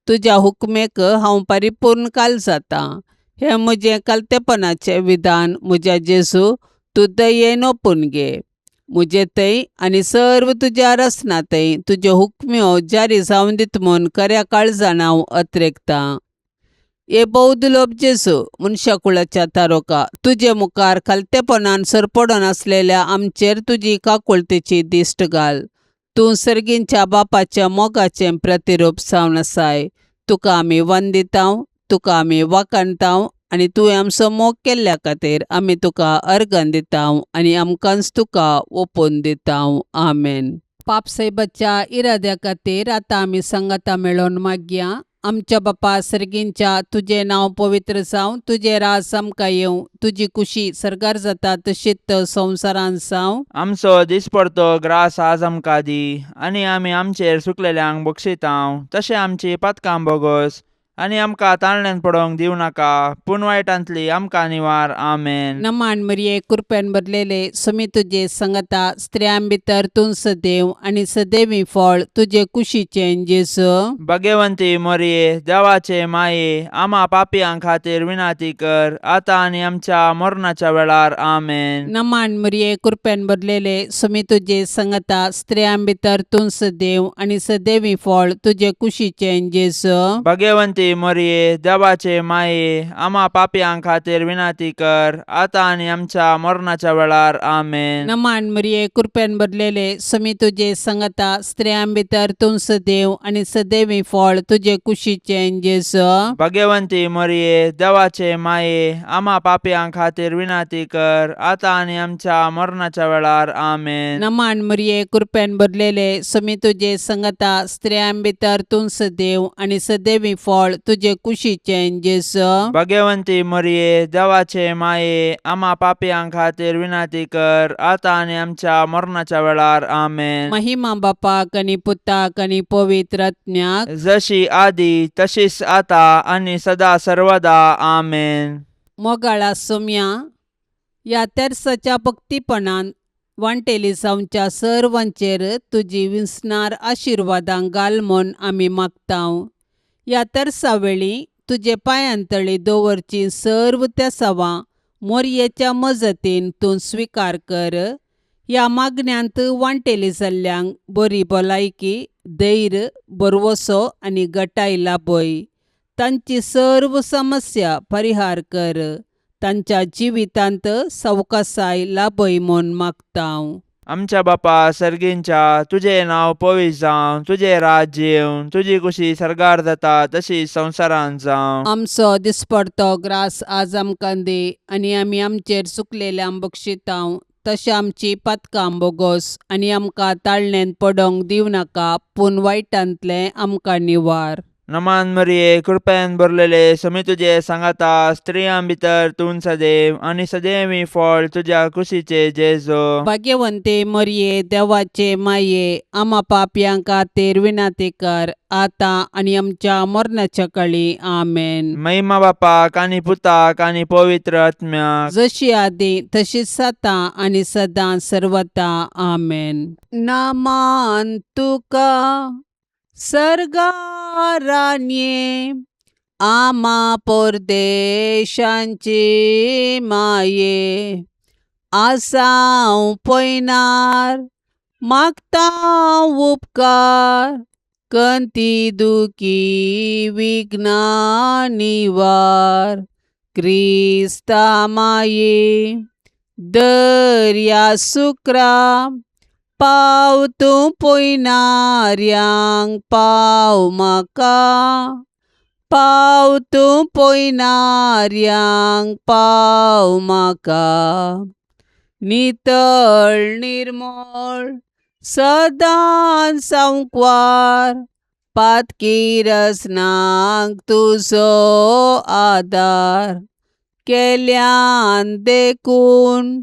तुज्या हुकमेक हांव परिपूर्ण काल जातां. हे म्हजें कलतेपणाचें विधान म्हज्या जेजू तूं दयेन ओपून घे. म्हजे थंय आनी सर्व तुज्या रसना थंय तुज्यो हुक्म्यो जारी जावन दित म्हूण खऱ्या काळजान हांव अत्रेकतां. हे बौद्ध लोभ जेजू मनशाकुळाच्या तारोका, तुजे मुखार कलतेपणान सरपडून आसलेल्या आमचेर तुजी काकुळतेची दिश्ट घाल. तूं सर्गींच्या बापाच्या मोगाचें प्रतिरूप जावन आसाय. तुका आमी वंदितांव, तुका आमी वाखाणतांव आनी तुवें आमचो मोग केल्ल्या खातीर आमी तुका अर्घन दितांव आनी आमकांच तुका ओपून दितांव. आमेन. पापसैबाच्या इराद्या खातीर आतां आमी संगता मेळोन मागया. आमच्या बापा सर्गींच्या, तुजें नांव पवित्र जावं, तुजें राज आमकां येवं, तुजी कुशी सरकार जाता तशीच संवसारांत जावं. आमचो दिसपडतो ग्रास आज आमकां दी, आनी आमी आमचेर सुकलेल्यांक बक्षितांव. तशें आमची पातकां बोगोस आनी आमकां ताळण्यांत पडोवंक दिवं नाका, पूण वायटांतली आमकां निवार. आमेन. नमान मरिये कृपेन भरलेले समी तुजे संगता स्त्रियां भितर तूं सदैव आनी सदैवी फळ तुजे कुशीचें जेजू. भाग्यवंती मरिये, देवाचे माये, आम्हा पापियां खातीर विनाती कर, आतां आनी आमच्या मरणाच्या वेळार. आमेन. नमान मरिये कृपेन भरलेले समी तुजे संगता स्त्रियां भितर तूं सदैव आनी सदैवी फळ तुजे कुशीचें जेजू. भाग्यवंती मरिये, देवाचे माये, आम्हा पापियां खातीर विनाती कर, आतां आनी आमच्या मरणाच्या वेळार. आमेन. नमान मरिये कृपेन भरलेले समी तुजे संगता स्त्रियां भितर तूं सदैव आनी सदैवी फळ तुजे कुशीचें जेजू. भाग्यवंती मरिये, देवाचे माये, आम्हा पापियां खातीर विनाती कर, आतां आनी आमच्या मरणाच्या वेळार. आमेन. नमान मरिये कृपेन भरलेले समी तुजे संगता स्त्रियां भितर तूं सदैव आनी सदैवी फळ तुजे कुशीचें जेजू. भाग्यवंती मरिये, देवाचे माये, आम्हा पापियां खातीर विनाती कर, आतां आनी आमच्या मरणाच्या वेळार. आमेन. महिमा बापाक आनी पुताक आनी पवित्र आत्म्याक, जशी आदी तशीच आता आनी सदा सर्वदा. आमेन. मोगाळा सोम्या, ह्या तेर्साच्या भक्तीपणान वांटेली जावच्या सर्वांचेर तुजी विस्नार आशिर्वादां घाल म्हूण आमी मागतांव. ह्या तेर्सा वेळी तुजे पांयांतळी दवरची सर्व तेसावां मोरयेच्या मजतीन तूं स्विकार कर. ह्या मागण्यांत वांटेली जाल्ल्यांक बरी भलायकी, धैर्य, बरवसो आनी घटाय लाभय. तांची सर्व समस्या परिहार कर. तांच्या जिवितांत सवकासाय लाभय म्हूण मागतांव. आमच्या बापा सर्गींच्या, तुझे नाव पवित्र जावं, तुझे राज्य येवं, तुझी कुशी सरकार जाता तशी संवसारांत जावं. आमचो दिसपडतो ग्रास आज आमकां दे, आनी आमी आमचेर चुकलेल्यांक बक्षितांव, तशें आमची पातकां बोगोस आनी आमकां ताळणेंत पडोवंक दिवं नाका, पूण वायटांतलें आमकां निवार. नमान मरिये, कृपेन भरलेले समी तुजे सांगाता स्त्रियां भितर तूं सदैव आनी सदैवी फळ तुज्या कुशीचे जेजू. भाग्यवंते मरिये, देवाचे माये, आम्हा पापयां खातीर विनाती कर, आतां आनी आमच्या मरणाच्या काळी. आमेन. महिमा बापाक आनी पुताक आनी पवित्र आत्म्याक, जशी आदी तशीच आतां आनी सदां सर्वता. आमेन. नामान तुका सर्गारान्ये, आम्हा परदेशांची माये, आसांव पयनार मागतां उपकार, कंती दुखी विघ्ना निवार. क्रिस्ता माये, दर्या सुक्रा, पाव तूं पयनाऱ्यांक पाव म्हाका, पाव तूं पयनाऱ्यांक पाव म्हाका. नितळ निर्मळ सदां सांकवार, पातकी रसनांक तुजो आदार, केल्यान देखून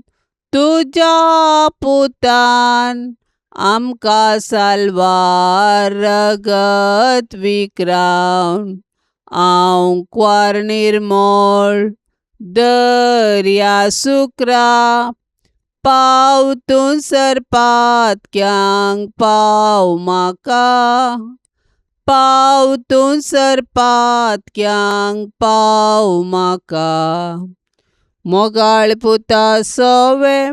तुज्या पुतान आमकां साल्वार रगत विक्रावन. हांव क्वार निर्मळ दर्या सुक्रा, पाव तूं सरपातक्यांक पाव म्हाका, पाव तूं सरपातक्यांक पाव म्हाका मोगाळ पुता सवे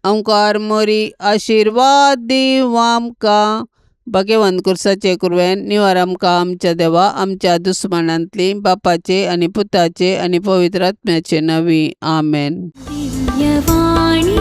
ओंकार मोरी आशिर्वाद दिव आमकां भगवंत कुर्साचे कुरवेन निवार आमकां आमच्या देवा आमच्या दुस्मनांतली बापाचे आनी पुताचे आनी पवित्र आत्म्याचे नवी आमेन. दिव्यवाणी